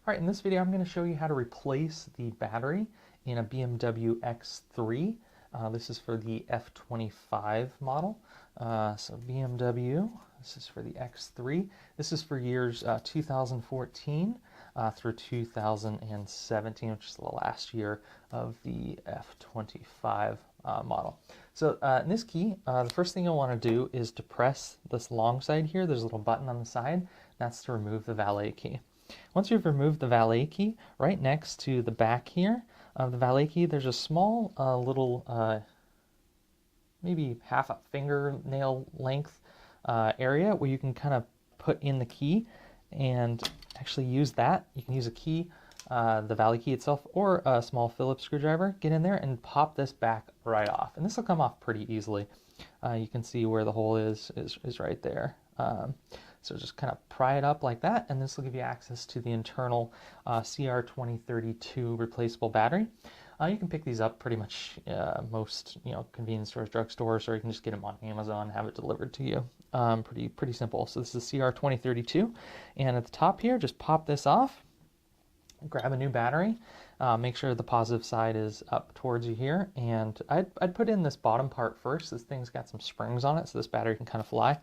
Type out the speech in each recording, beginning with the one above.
Alright, in this video I'm going to show you how to replace the battery in a BMW X3. This is for the F25 model. So BMW, this is for the X3. This is for years 2014 through 2017, which is the last year of the F25 model. So in this key, the first thing you'll want to do is to press this long side here. There's a little button on the side. That's to remove the valet key. Once you've removed the valet key, right next to the back here of the valet key, there's a small little, maybe half a fingernail length area where you can kind of put in the key and actually use that. You can use a key, the valet key itself, or a small Phillips screwdriver. Get in there and pop this back right off. And this will come off pretty easily. You can see where the hole is right there. So just kind of pry it up like that, and this will give you access to the internal CR2032 replaceable battery. You can pick these up pretty much most convenience stores, drugstores, or you can just get them on Amazon and have it delivered to you. Pretty simple. So this is CR2032, and at the top here, just pop this off. Grab a new battery. Make sure the positive side is up towards you here, and I'd put in this bottom part first. This thing's got some springs on it, so this battery can kind of fly.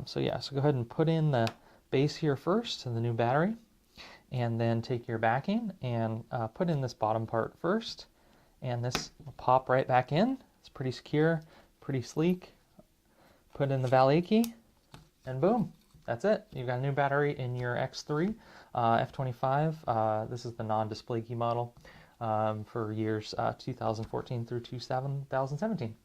So go ahead and put in the base here first, and the new battery, and then take your backing and put in this bottom part first, and this will pop right back in. It's pretty secure, pretty sleek. Put in the valet key, and boom. That's it. You've got a new battery in your X3 F25. This is the non-display key model for years 2014 through 2017.